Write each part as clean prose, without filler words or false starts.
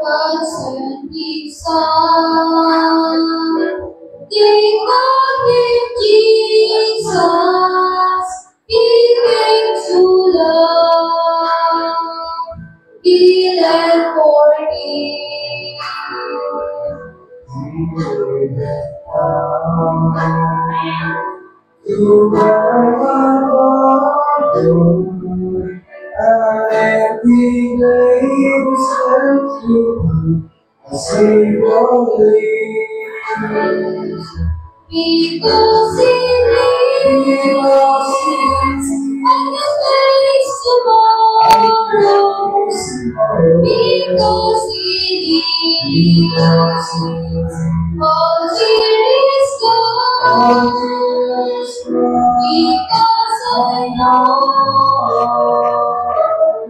person keeps on. Think of Him, Jesus. He came to love, heal and forgive. To every day steps you save all days. Because He lives and the face tomorrow. Because He lives, all fear is gone. Because I know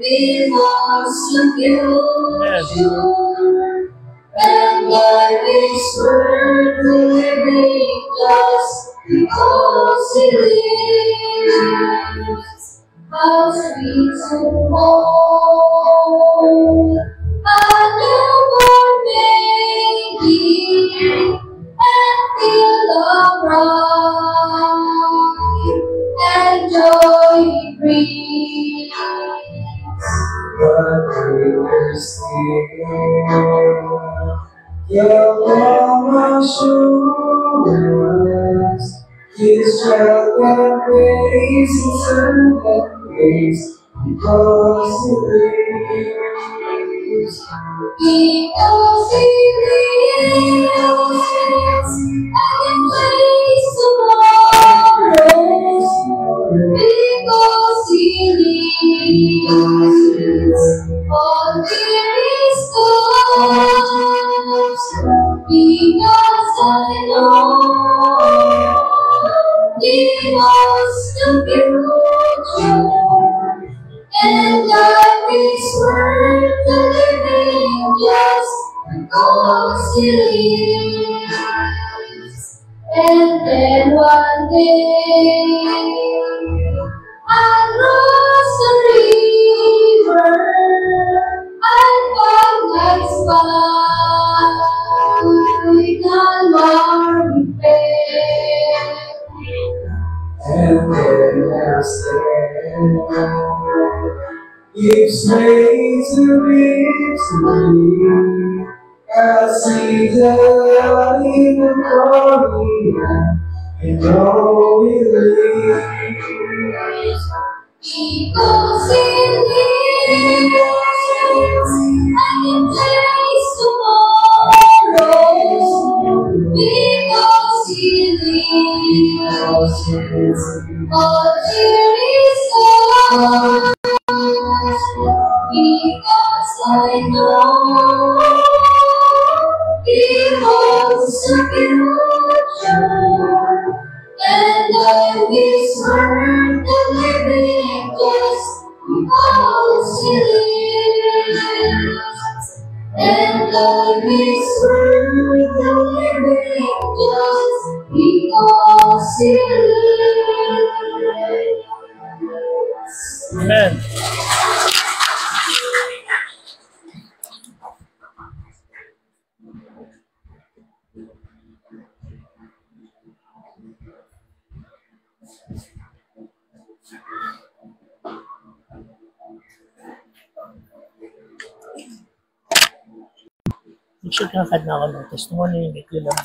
He wants to future, and life is worth living just because He lives. How sweet to hold a newborn baby and feel the pride and joy He brings. But we were still, your mama shoulders, His strength and grace, His strength and grace, because He lives. Because He lives, I can face tomorrow. Because He lives, all fear is gone. Because I know He knows the future, and life is worth the living just because He lives. And then one day I'll cross the river, I'll find my spot with Calvary fair. And then I'll stand, give space to victory. I see the light of glory, and know He lives. Because He lives, I can face tomorrow. Because He lives, all fear is gone. Because I know He holds the future, and life is worth the living just because He lives. And life is worth the living just because He lives. Amen. Siya kakad na ako ng testimony, may lang.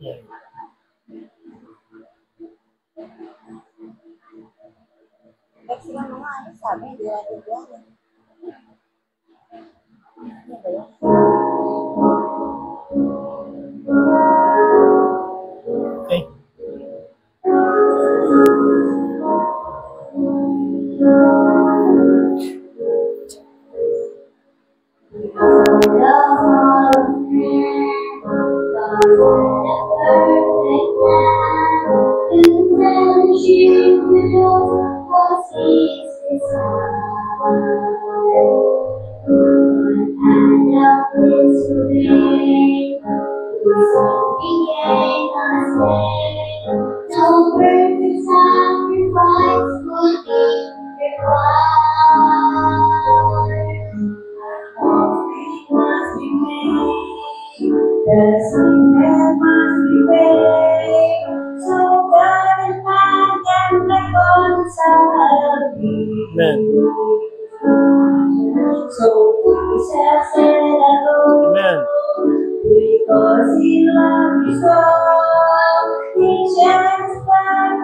Yeah. Kasi yung mga ano sabi, hindi natin yan. Ano ba yun? Okay. today. Something ain't unsaid. No perfect sacrifice would be required. Offering must be made. The sin that must be paid. So God and man can reconcile me. Amen. So Jesus said alone. Amen. Because he loved me so, he changed back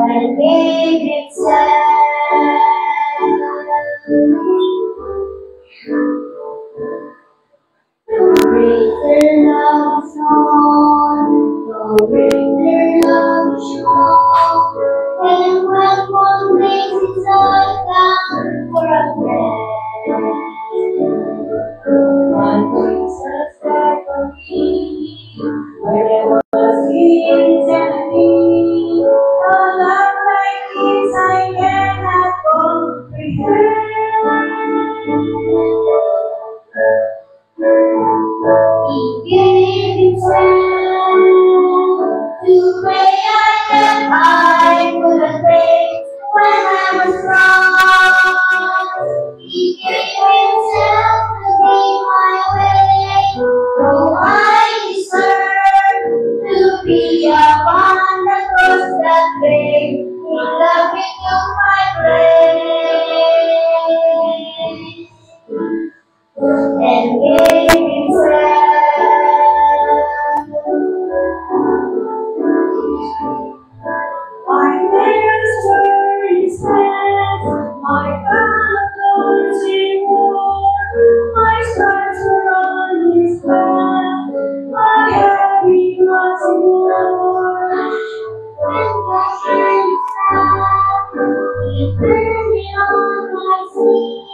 and gave himself. Greater love is known, no greater love is shown, and when one lays his life down for a friend. One Jesus died for me, where there was his enemy. A love like his I cannot comprehend. He gave himself to pray that I would have faith when I was wrong. He gave himself to be my way, though I deserve to be upon the cross that day. He loved me to my place and gave himself. My parents were his hands, my brothers he wore, my scars were on his back, my happy cross he wore. When the sun fell, he turned me on my sleeve.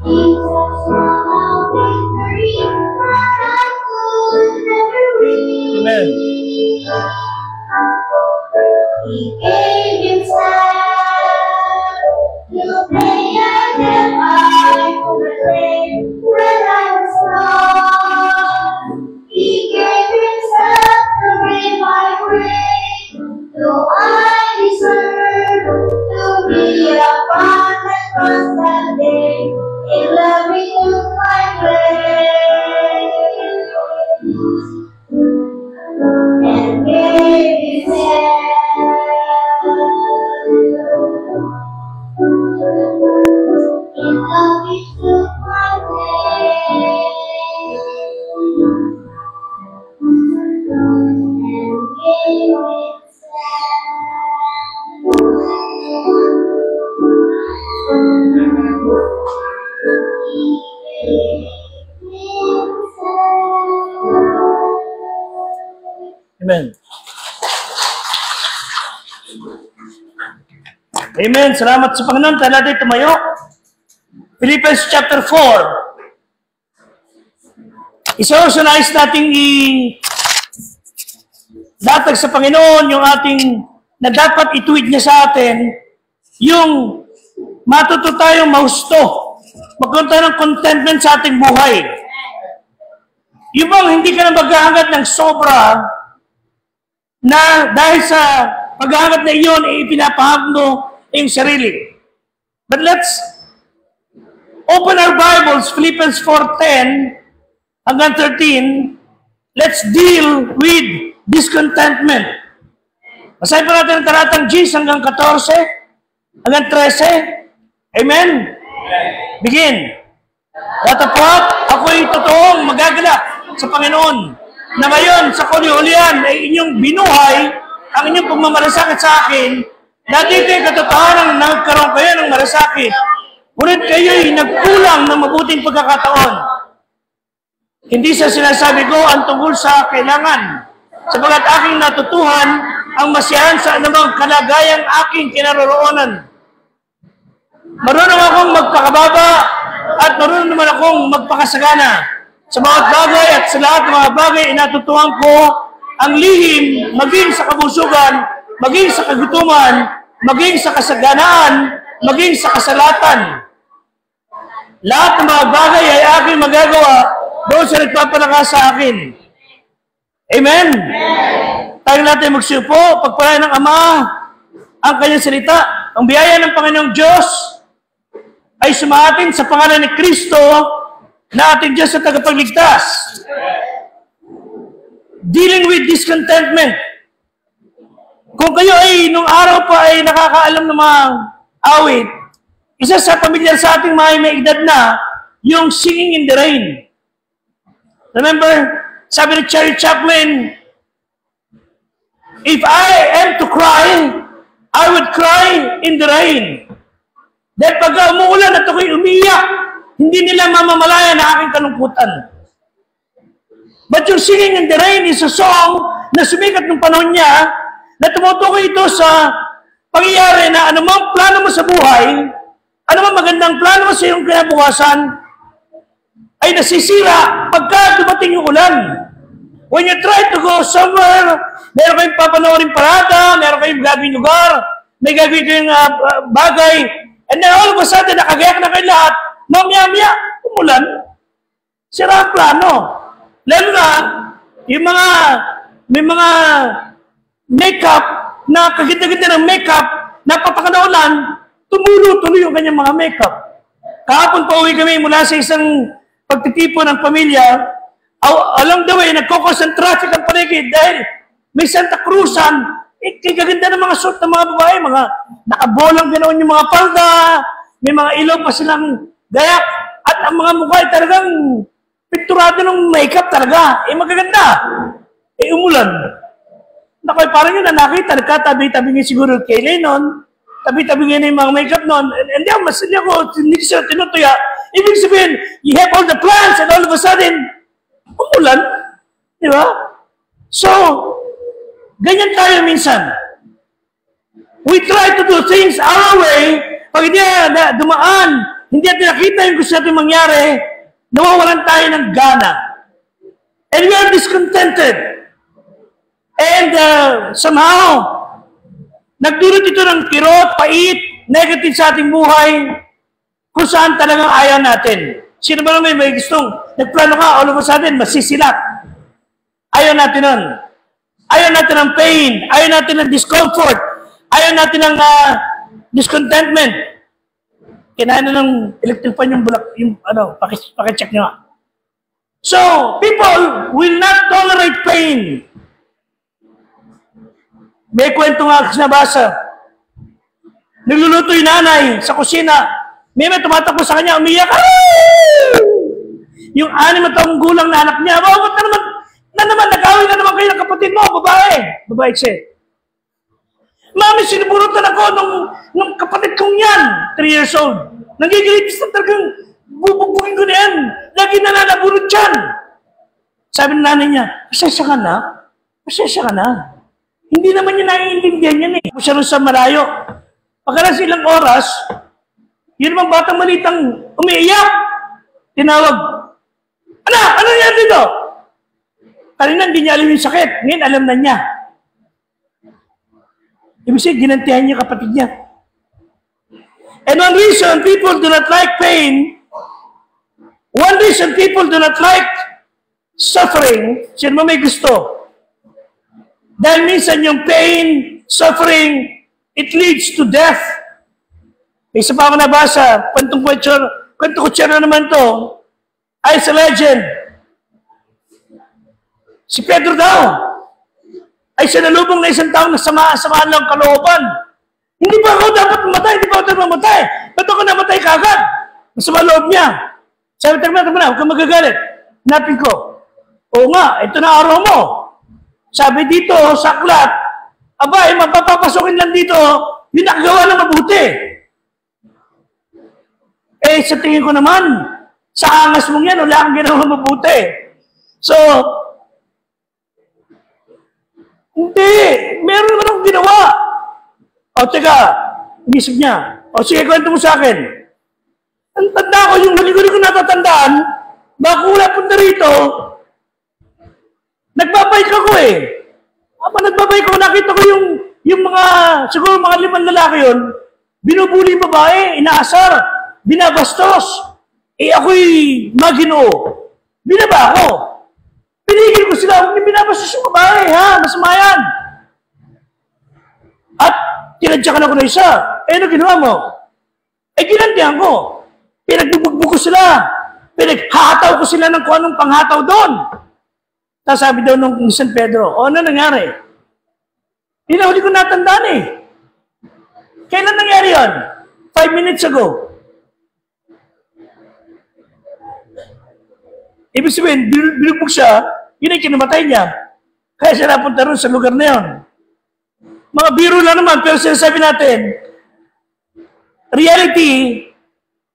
Jesus won our victory that I could never reach. Amen. He gave himself to pay a debt I could pay when I was lost. He gave himself to be my way, though I deserve to be upon the cross that day. He loved me to my place and gave himself. He loved me to my place and gave Amen. Amen. Salamat sa Panginoon. Tayo natin tumayo. Philippians chapter 4. Isa-nais nating datag sa Panginoon yung ating na dapat ituwid niya sa atin yung matuto tayong mahusto. Magkaroon tayo ng contentment sa ating buhay. Yung bang hindi ka na maghahangad ng sobra na dahil sa paghahangad na iyon, ipinapahag mo yung sarili. But let's open our Bibles, Philippians 4:10 hanggang 13. Let's deal with discontentment. Basahin pa natin ang talatang G hanggang 14 hanggang 13. Amen? Begin. Datapot, ako'y totoong magagalak sa Panginoon na ngayon sa kuli-ulian ay inyong binuhay ang inyong pagmamalasakit sa akin. Dati kayo katotohanan nagkaroon kayo ng malasakit. Ngunit kayo'y nagkulang ng mabuting pagkakataon. Hindi sa sinasabi ko ang tungkol sa kailangan, sapagat aking natutuhan ang masiyahan sa anumang kalagayang aking kinaroroonan. Marunong akong magpakababa at marunong naman akong magpakasagana. Sa bawat bagay at sa lahat ng mga bagay, inatutuhan ko ang lihim, maging sa kabusugan, maging sa kagutuman, maging sa kasaganaan, maging sa kasalatan. Lahat ng mga bagay ay aking magagawa doon sa nagpapalakas sa akin. Amen? Tayo natin magsiupo, pagpalain ng Ama ang kanyang salita. Ang biyaya ng Panginoong Diyos ay sumatin sa pangalan ni Kristo na ating Diyos at tagapagligtas. Dealing with discontentment. Kung kayo ay nung araw pa ay nakakaalam ng mga awit, isa sa pamilyar sa ating mga may edad na, yung Singing in the Rain. Remember, sabi ni Charlie Chaplin, if I am to cry, I would cry in the rain. Dahil pag umuulan at ako'y umiyak, hindi nila mamamalayan na aking kalungkutan. But yung Singing in the Rain is a song na sumikat ng panahon niya na tumutukoy ito sa pangyayari na anumang plano mo sa buhay, anumang magandang plano mo sa iyong kinabukasan, ay nasisira pagka dumating yung ulan. When you try to go somewhere, meron kayong papanoorin parada, meron kayong gagawin lugar, may gagawin kayong bagay, and then all of a sudden, nakagayak na kayo lahat, mamaya-maya, umulan, sira ang plano. Lalo na, yung may mga makeup, na kaganda-ganda ng makeup, napapakanaulan, tumulo-tuloy yung kanyang mga makeup. Kahapon pa uwi kami mula sa isang pagtitipon ng pamilya, along the way, nagkokos ang traffic ang paligid dahil may Santa Cruzan, kaganda ng mga suit ng mga babae, mga nakabolang ganoon yung mga palda, may mga ilaw pa silang gayak, at ang mga mukha ay talagang pinturado ng makeup talaga. Magaganda. Umulan. Nakoy, parang yun na nakita, nagkatabi-tabi niya siguro kay Lennon, tabi-tabi niya na yung mga makeup noon, and hindi sila tinutuya. Ibig sabihin, you have all the plans, and all of a sudden, umulan. Di ba? So, ganyan tayo minsan. We try to do things our way, pag hindi na dumaan, hindi natin nakita yung gusto natin mangyari, nawawalan tayo ng gana. And we are discontented. And somehow, nagdulot ito ng kirot, pait, negative sa ating buhay, kung saan talagang ayaw natin. Sino ba naman may gustong, nagplano ka, all of a sudden, masisilat. Ayaw natin nun. Ayaw natin ng pain, ayaw natin ng discomfort, ayaw natin ng discontentment. Kinain na ng electric fan yung bulak, pakicheck nyo. So, people will not tolerate pain. May kwento nga nabasa. Nagluluto yung nanay sa kusina. May tumatakbo sa kanya, umiyak. Yung 6 na taong gulang na anak niya, ba't na naman, nag-away na naman kayo ng kapatid mo, babae. Babae siya. Mami, siniburutan ako nung kapatid kong yan, 3 years old. Nagigilitis na talagang bubugbugin ko na yan. Lagi na nanaburot yan. Sabi ng nanay niya, pasensya ka na. Pasensya ka na. Hindi naman niya naiintindihan yan eh. Siya rin sa malayo. Pagkalas ilang oras, yun naman batang malitang umiiyak. Tinawag, ano yan dito? Kanina hindi niya alam yung sakit. Ngayon alam na niya. Ibig sabihin, ginantihan niya kapatid niya. And one reason people do not like pain, one reason people do not like suffering, sino mo may gusto? Dahil minsan yung pain, suffering, it leads to death. May isa pa ako nabasa, kwento ko na naman to, ay sa legend. Si Pedro daw, ay sinalubong na isang taong nasamaan lang kalooban. Hindi ba ako dapat mamatay? Hindi ba ako dapat mamatay? Ba't ako namatay kagad? Masama loob niya. Sabi, tagma na, huwag kang magagalit. Hanapin ko. Oo nga, ito na araw mo. Sabi dito, sa aklat, abay, mapapapasokin lang dito, yung nakagawa na mabuti. Eh, sa tingin ko naman, sa angas mong yan, wala kang ginawa mabuti. So, hindi, meron naman akong ginawa. O, teka, inisip niya. O, sige, kwento mo sa akin. Ang tanda ko, yung huli ko natatandaan, baka wala punta rito, nagbabike ako eh. Habang nagbabike ako, nakita ko yung mga, siguro mga 5 lalaki yun, binubuli babae, inaasar, binabastos. ako'y maginoo. Binaba ako. Pinigil ko sila, huwag niyo binabasos yung babae, ha? Masama yan. At tinadyakan ako na isa. Ano ginawa mo? Ginantihan ko. Pinagbubugbog ko sila. Pinaghahataw ko sila ng kung anong panghataw doon. Tapos sabi daw nung San Pedro, ano nangyari? Hindi ko natandaan eh. Kailan nangyari yun? 5 minutes ago. Ibig sabihin, binugbog siya, yun ay kinamatay niya. Kaya siya napunta rin sa lugar na yun. Mga biro lang naman, pero sinasabi natin, reality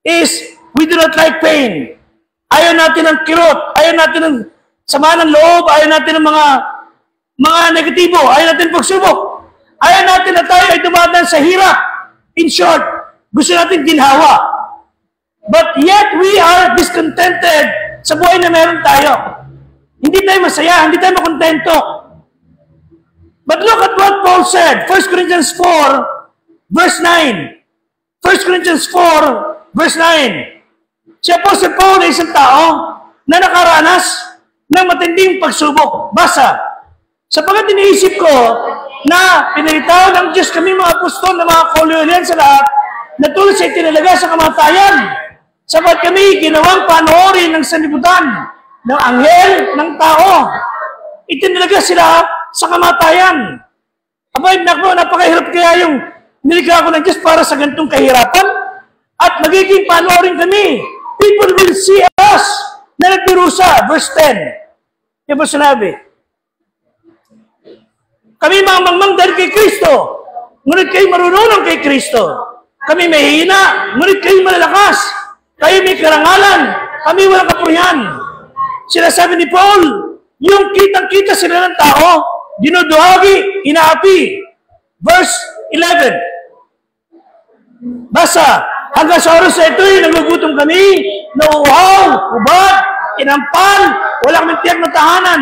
is, we do not like pain. Ayaw natin ng kirot, ayaw natin ng sama ng loob, ayaw natin ng mga negatibo, ayaw natin pagsubok. Ayaw natin na tayo ay dumadaan sa hirap. In short, gusto natin ginhawa. But yet, we are discontented sa buhay na meron tayo. Hindi tayo masaya, hindi tayo makontento. But look at what Paul said, 1 Corinthians 4, verse 9. 1 Corinthians 4, verse 9. Si Apostle Paul ay isang tao na nakaranas ng matinding pagsubok. Basa. Sapagat iniisip ko na pinalitaw ng Diyos kami mga apostol na mga kolonyan sa lahat na tulad sa itinalaga sa kamatayan. Sapat kami ginawang panoorin ng sanlibutan ng anghel ng tao. Itinalaga sila sa kamatayan. Abay, napakahirap kaya yung nilikha ko ng Diyos para sa ganitong kahirapan at magiging panoorin kami. People will see us na nagpirusa. Verse 10. Yan po sinabi. Kami mga mangmang dahil kay Kristo. Ngunit kayo marunong kay Kristo. Kami mahihina. Ngunit kayo malalakas. Kayo may karangalan. Kami walang kapurihan. Sinasabi ni Paul, yung kitang-kita sila ng tao, dinuduhagi, inaapi. Verse 11. Basa. Hanggang sa oras na ito'y nagugutom kami, nauuhaw, ubad, inampal, wala kaming tiyak na tahanan.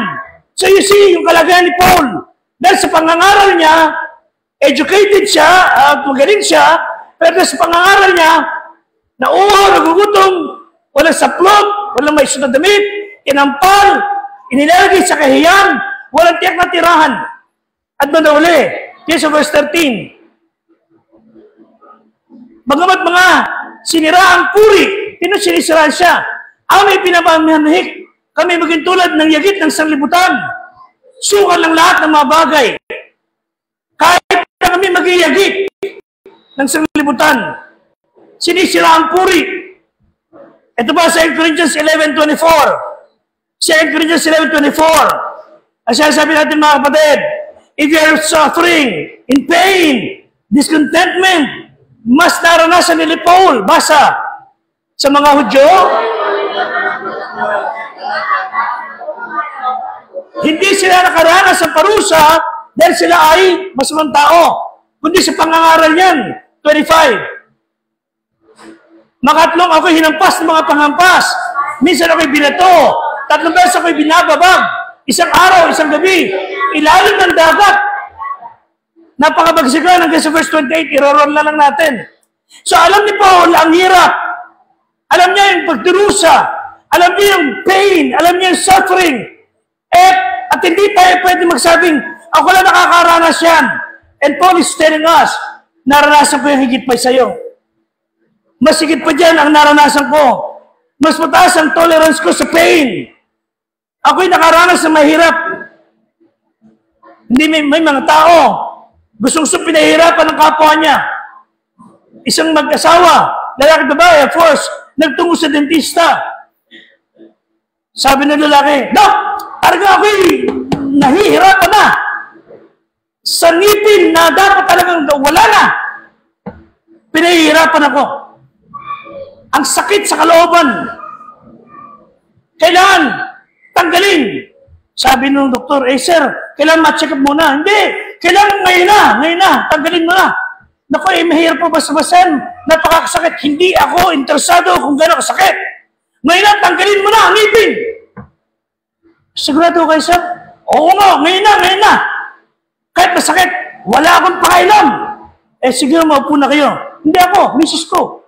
So you see, yung kalagayan ni Paul, dahil sa pangangaral niya, educated siya, magaling siya, pero sa pangangaral niya, nauuhaw, nagugutom, walang saplot, walang may sunod damit, inampal, inilalagay sa kahiyan, walang tiyak na tirahan. At manuli, yan sa verse 13, bagamat mga siniraang puri, sinisiraan siya. Amay pinapamihik, kami maging tulad ng yagit ng sanlibutan. Sukat ng lahat ng mga bagay. Kahit na kami maging yagit ng sanlibutan, sinisiraan puri. Ito ba sa 2 Corinthians 11:24? Sa 2 Corinthians 11:24, ang sabi natin mga kapatid, if you are suffering, in pain, discontentment, mas naranasan ni Paul, basa, sa mga Hudyo, hindi sila nakaranas sa parusa dahil sila ay masamang tao, kundi sa pangangaral niyan, 25. Makatlong ako'y hinampas ng mga panghampas, minsan ako'y binato, 3 beses ako'y binababag, isang araw, isang gabi, ilalim ng dagat. Napakabagsigan hanggang sa verse 28, iroroon na lang natin. So alam ni Paul ang hirap. Alam niya yung pagdurusa. Alam niya yung pain. Alam niya yung suffering. At hindi tayo pwede magsabing, ako lang nakakaranas yan. And Paul is telling us, naranasan ko yung higit pa sa'yo. Mas higit pa dyan ang naranasan ko. Mas mataas ang tolerance ko sa pain. Ako'y nakaranas ng mahirap. Hindi may mga tao gustong pinahirapan ng kapwa niya. Isang mag-asawa, lalaki babae, of course, nagtungo sa dentista. Sabi ng lalaki, Dok, talaga ako'y nahihirapan na. Sa ngipin na dapat talagang wala na. Pinahihirapan ako. Ang sakit sa kalooban. Kailangan tanggalin. Sabi ng doktor, sir, kailangan ma-check up muna. Hindi. Kailangan ngayon na, tanggalin mo na. Naku, mahirap po basta-basan, napakasakit. Hindi ako interesado kung gano'n kasakit. Ngayon na, tanggalin mo na ang ngipin. Sigurado kayo, sir? Oo nga, ngayon na. Kahit masakit, wala akong pakailam. Sige, maupo na kayo. Hindi ako, misis ko.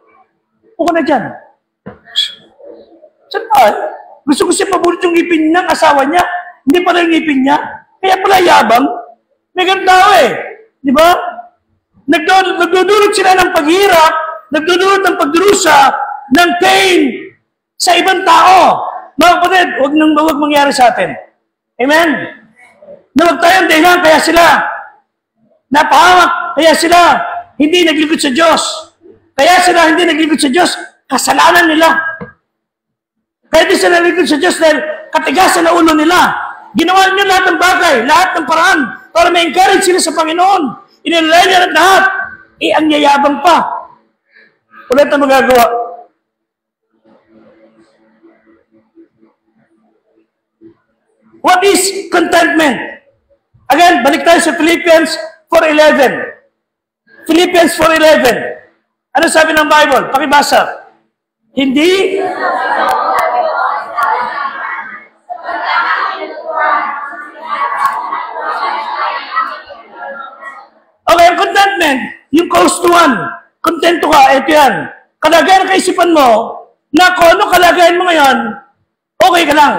Upo na dyan. Saan ba? Gusto ko siya pabulit yung ngipin ng asawa niya. Hindi pala yung ngipin niya. Kaya pala yabang. May ganun tao eh. Di ba? Nagdudulot sila ng paghirap, nagdudulot ng pagdurusa, ng pain sa ibang tao. Mga kapatid, huwag mangyari sa atin. Amen? Na huwag tayong dahilan, kaya sila napahamak, kaya sila hindi naglingkod sa Diyos. Kaya sila hindi naglingkod sa Diyos, kasalanan nila. Kaya di sila naglingkod sa Diyos dahil katigasan na ulo nila. Ginawa niyo lahat ng bagay, lahat ng paraan para ma-encourage sila sa Panginoon. Inilay niya lahat. Ang yayabang pa. Ulit ang magagawa. What is contentment? Again, balik tayo sa Philippians 4:11. Philippians 4:11. Ano sabi ng Bible? Pakibasa. Hindi okay, ang contentment, yung close to one, kontento ka, ito yan. Kalagayan ng kaisipan mo, na kung ano kalagayan mo ngayon, okay ka lang.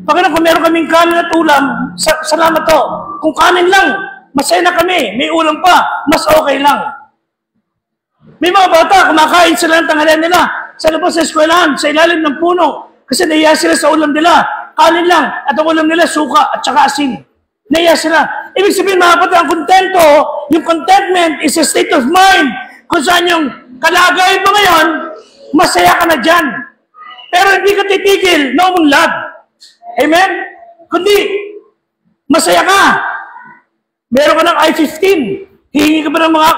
Pagkano kung meron kaming kanin at ulam, salamat to. Kung kanin lang, masaya na kami, may ulam pa, mas okay lang. May mga bata, kumakain sila ng tanghalian nila, sa labas sa eskwelahan, sa ilalim ng puno, kasi naiya sila sa ulam nila, kanin lang, at ang ulam nila, suka at saka asin. Naiya sila. Ibig sabihin, mga kapatid, ang kontento, yung contentment is a state of mind. Kung saan yung kalagayan mo ngayon, masaya ka na dyan. Pero hindi ka titigil na umunlad. Amen? Kundi, masaya ka. Meron ka ng i-15. Hihingi ka pa ng mga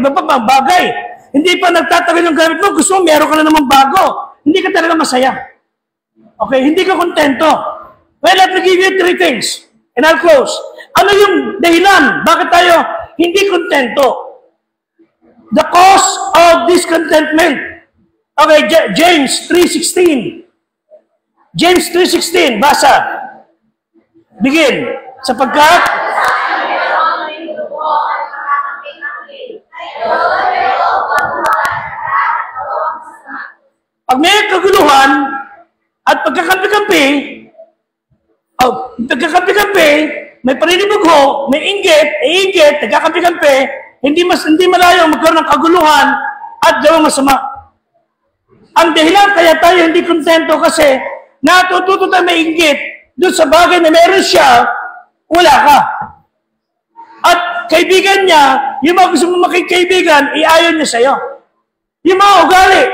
iba pa mga bagay. Hindi pa nagtatagal yung gamit mo, gusto mo, meron ka na naman bago. Hindi ka talaga masaya. Okay? Hindi ka kontento. Well, let me give you 3 things. And I'll close. Ano yung dahilan? Bakit tayo hindi kontento? The cause of discontentment. Okay, James 3:16. James 3:16, basa. Begin. Sapagkat pag may kaguluhan at pagkakampi-kampi, nagkakampi-kampi, may paninibugho, may inggit, nagkakampi-kampi, hindi malayo magkaroon ng kaguluhan at gawang masama. Ang dahilan kaya tayo hindi kontento kasi natututo tayo may inggit doon sa bagay na meron siya, wala ka. At kaibigan niya, yung mga gusto mo makikaibigan, iayon niya sa'yo. Yung mga ugali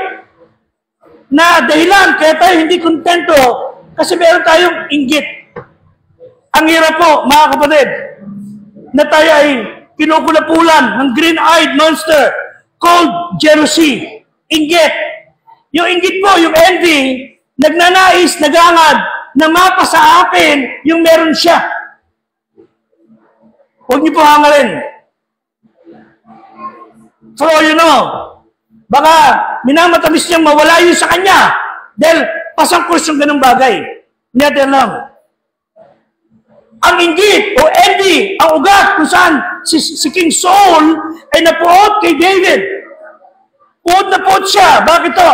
na dahilan kaya tayo hindi kontento kasi meron tayong inggit. Ang hirap po, mga kapatid, na tayo ay kinukulapulan ng green-eyed monster called jealousy. Inggit. Yung inggit mo, yung envy, nagnanais, nagangad, na mapa sa akin yung meron siya. Huwag niyo po hangarin. For all you know, baka minamatamis niyang mawala yun sa kanya dahil pasangkos yung ganung bagay. Hindi natin alam. Ang inggit o envy, ang ugat kung saan si King Saul ay napuot kay David. Puot na puot siya. Bakit to?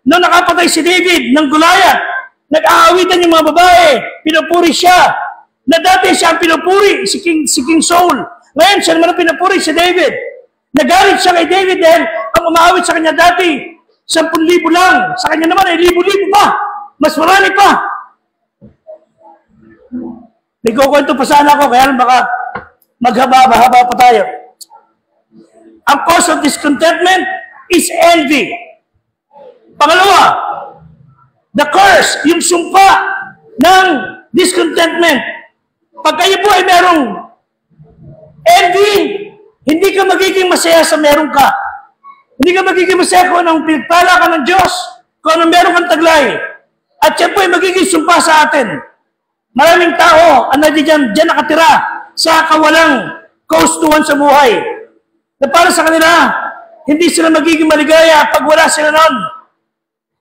Noong nakapatay si David ng Goliath, nag-aawitan yung mga babae, pinupuri siya. Na dati siya ang pinupuri, si King Saul. Ngayon, siya naman ang pinupuri si David. Nagalit siya kay David dahil ang umaawit sa kanya dati, 10,000 lang. Sa kanya naman ay 1,000 pa. Mas marami pa. May kukwento pa sana ako, kaya baka maghaba-haba pa tayo. Ang cause of discontentment is envy. Pangalawa, the curse, yung sumpa ng discontentment. Pag kayo po ay merong envy, hindi ka magiging masaya sa meron ka. Hindi ka magiging masaya kung anong pinagpala ka ng Diyos, kung anong meron kang taglay. At yan po ay magiging sumpa sa atin. Maraming tao ang diyan nakatira sa kawalang kaustuhan sa buhay. Na para sa kanila, hindi sila magiging maligaya pag wala sila nun.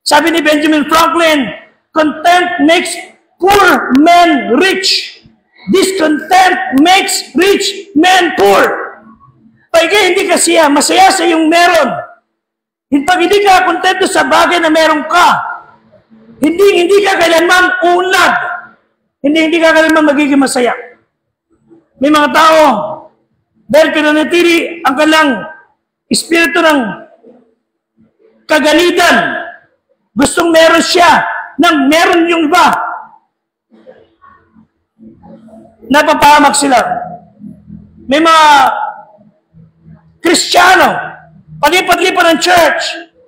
Sabi ni Benjamin Franklin, content makes poor men rich. Discontent makes rich men poor. Pag hindi ka siya, masaya sa iyong meron. Pag hindi ka kontento sa bagay na meron ka, Hindi ka kailanman unlad. Hindi ka kailanman magiging masaya. May mga tao, dahil pinanatili ang kalang espiritu ng kagalitan, gustong meron siya nang meron yung iba. Napapahamak sila. May mga Kristiyano, palipat-lipat ng church,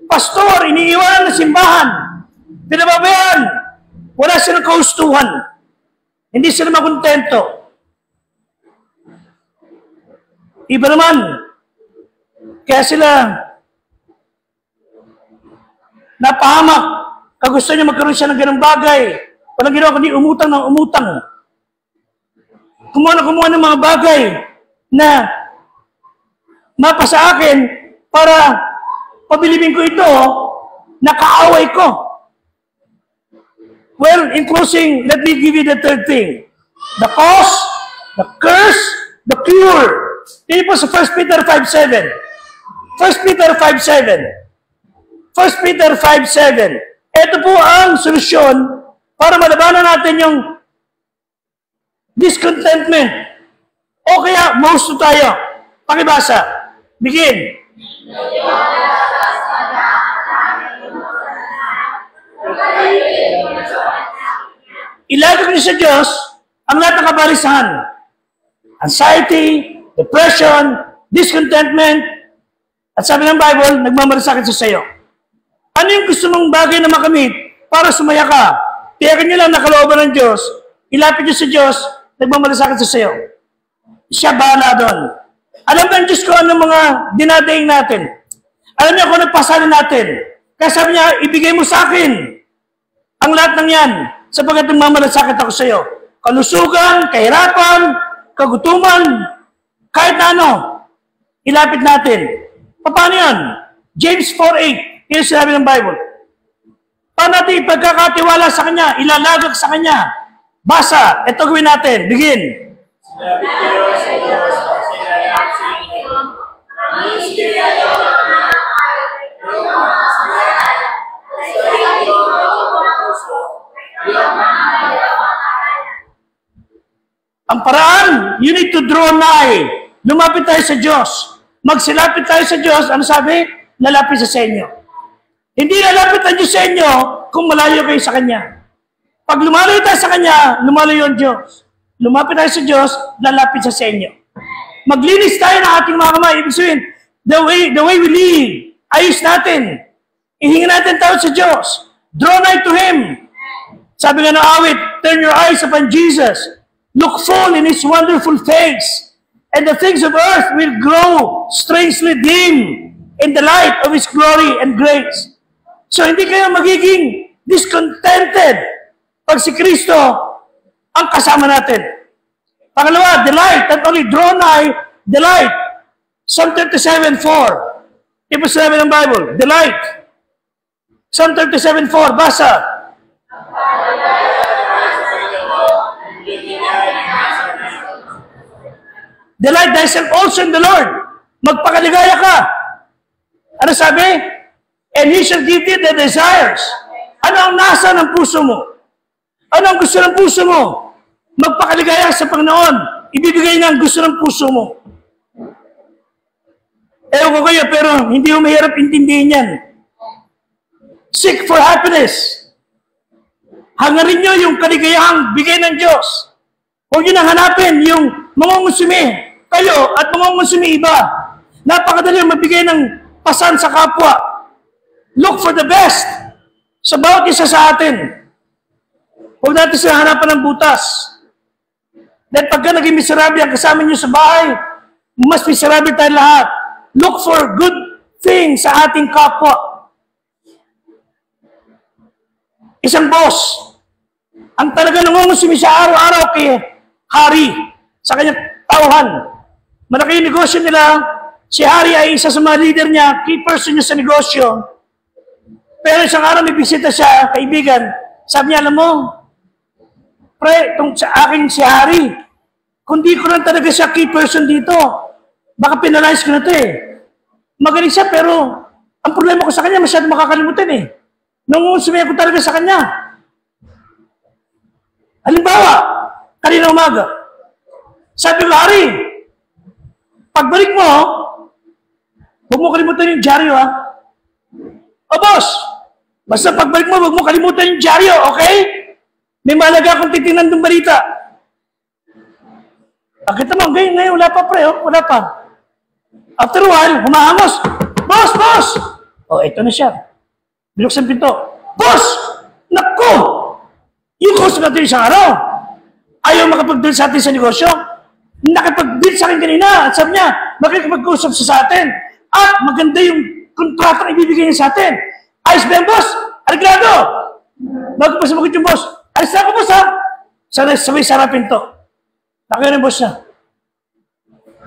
pastor, iniiwanan ng simbahan, pinababayaan, wala silang kaustuhan, hindi sila makontento. Iba naman, kaya sila napahamak, kagusto niya magkaroon siya ng ganung bagay, walang ginawa kundi umutang ng umutang. Kumuha ng mga bagay na mapa sa akin para pabilibin ko ito, nakaaway ko. Well, in closing, let me give you the third thing. The cause, the curse, the cure. Ito po sa 1 Peter 5:7. 1 Peter 5:7. 1 Peter 5:7. Ito po ang solusyon para malabanan natin yung discontentment. O kaya, mausto tayo. Pakibasa. Begin. Ilagay niyo sa Diyos ang lahat ng kabalisahan. Anxiety, depression, discontentment, at sabi ng Bible, nagmamalasakit sa sayo. Ano yung gusto mong bagay na makamit para sumaya ka? Tiyakin niyo lang nakalooban ng Diyos, ilapit niyo sa Diyos, nagmamalasakit sa sayo. Siya bahala doon. Alam ba ang Diyos ko ano mga dinadaing natin? Alam niya kung ano pasanin natin. Kaya sabi niya, ibigay mo sa akin ang lahat ng yan sapagkat nagmamalasakit ako sa iyo. Kalusugan, kahirapan, kagutuman, kahit na ano, ilapit natin. Paano yan? James 4:8, yun sinabi ng Bible. Paano natin ipagkakatiwala sa Kanya, ilalagak sa Kanya? Basa, ito gawin natin. Begin. Ang paraan, you need to draw nigh. Lumapit tayo sa Diyos. Magsilapit tayo sa Diyos, ano sabi? Lalapit sa inyo. Hindi lalapit ang Diyos sa inyo kung malayo kayo sa Kanya. Pag lumalayo tayo sa Kanya, lumalayo ang Diyos. Lumapit tayo sa Diyos, lalapit sa inyo. Maglinis tayo ng ating mga kamay. Ibig sabihin, the way we live, ayos natin. Ihingi natin tawad sa Diyos. Draw nigh to Him. Sabi nga ng awit, turn your eyes upon Jesus. Look full in His wonderful face, and the things of earth will grow strangely dim in the light of His glory and grace. So hindi kayo magiging discontented pag si Kristo ang kasama natin. Pangalawa, delight, not only draw nigh, delight. Psalm 37:4. Ito sinabi ng Bible, delight. Psalm 37:4, basa. Delight thyself also in the Lord. Magpakaligaya ka. Ano sabi? And He shall give thee the desires. Ano ang nasa ng puso mo? Ano ang gusto ng puso mo? Magpakaligaya sa Panginoon. Ibibigay niya ang gusto ng puso mo. Ewan ko kayo, pero hindi mo mahirap intindihin yan. Seek for happiness. Hangarin nyo yung kaligayahang bigay ng Diyos. Huwag nyo nang hanapin yung mangungusumi kayo at mangungusumi iba. Napakadali magbigay ng pasan sa kapwa. Look for the best sa bawat isa sa atin. Huwag natin sila hanapan ng butas. Dahil pagka naging miserable ang kasama nyo sa bahay, mas miserable tayo lahat. Look for good things sa ating kapwa. Isang boss, ang talaga nangungusumi siya araw-araw kay hari, sa kanyang tauhan. Malaki yung negosyo nila, si hari ay isa sa mga leader niya, key person niya sa negosyo. Pero isang araw may bisita siya, kaibigan, sabi niya, alam mo, pre, itong sa akin si hari, kundi ko lang talaga siya key person dito, baka penalize ko na ito eh. Magaling siya, pero ang problema ko sa kanya, masyado makakalimutan eh. Nangungusumi ako talaga sa kanya. Halimbawa, kanina umaga, sabi ko, Hari, pagbalik mo, huwag mo kalimutan yung dyaryo, ha? O, boss, basta pagbalik mo, huwag mo kalimutan yung dyaryo, okay? May malaga akong titingnan ng balita. Kita mo, ngayon, wala pa, pre, oh, wala pa. After a while, humahangos. Boss, boss! O, ito na siya. Binuksan pinto. Boss! Naku! Yung customer natin isang araw. Ayaw makapag-deal sa atin sa negosyo. Nakapag-deal sa akin kanina. At sabi niya, makikipag-usap siya sa atin. At maganda yung kontrata na ibibigay niya sa atin. Ayos ba yan, boss? Arreglado! Bago pa sumagot yung boss. Alis na ako, boss, ha? Sabay sarapin to. Nakaya ng boss niya.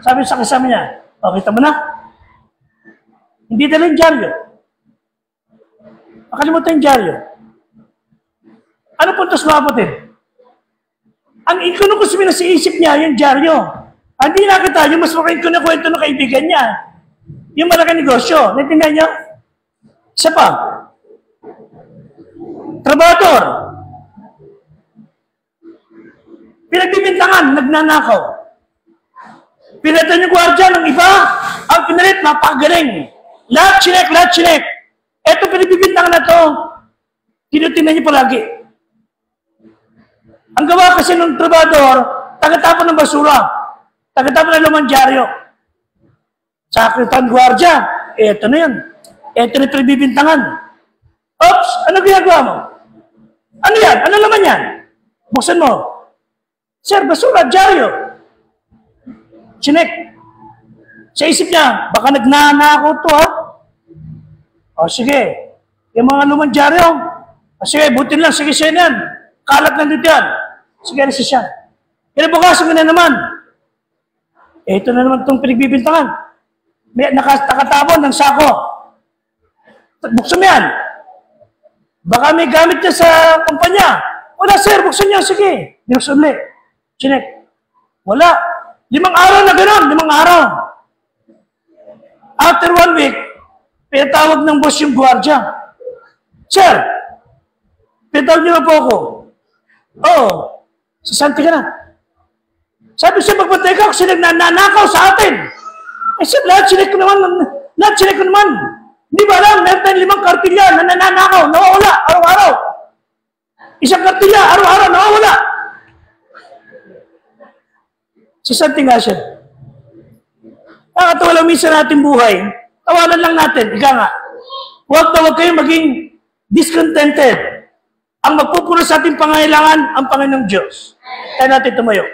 Sabi sa kasama niya, o, kita mo na? Hindi dala yung dyaryo. Makalimutan yung dyaryo. Ano puntos mabutin? Ang ikunukusmi na sa isip niya, yung dyaryo. Hindi nakita, yung mas makain ko na kwento ng kaibigan niya. Yung malaking negosyo. Natindihan niya? Isa pa. Trabador. Pinagbibintangan, nagnanakaw. Pinatan yung gwardiya ng iba, ang pinalit, napakagaling. Lahat chinek. Eto pinagbibintangan na to, tinutingnan niyo palagi. Ang gawa kasi ng trabador, tagatapon ng basura, tagatapon ng lumang dyaryo. Sakritan gwardiya, eto na yan. Eto na pinagbibintangan. Oops, ano ginagawa mo? Ano yan? Ano laman yan? Buksan mo. Sir, basura, dyaryo. Chinek. Sa isip niya, baka nagnanakaw to, ha? O, sige. Yung mga lumang dyaryo, sige, butin lang, sige siya yan. Kalat lang dito yan. Sige, alis siya. Kinabukasan ko na naman. Ito na naman itong pinagbibintangan. May nakatabon ng sako. Buksan mo yan. Baka may gamit niya sa kumpanya. Wala, sir, buksan niya. Sige. Binuksan ulit. Chinek. Wala. 5 araw na gano'n. 5 araw. After 1 week, pinatawag ng boss yung gwardiya. Sir, pinatawag niyo na po ako. Oo. Sasanti ka na. Sabi siya, magpatay ka kasi nagnanakaw sa atin. Eh, sir, lahat sinek ko naman. Hindi ba alam, meron tayong 5 kartilya na nananakaw, nawawala, araw-araw. Isang kartilya, araw-araw, nawawala. Sasanti nga siya. Nakatawa lang minsan natin buhay. Tawanan lang natin, ika nga. Huwag kayong maging discontented. Ang magpupuno sa ating pangailangan, ang Panginoong Diyos. Kaya natin tumayo.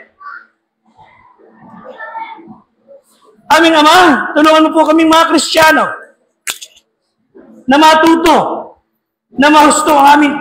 Aming Ama, tulungan mo po kaming mga Kristiyano na matuto, na mahusto ang aming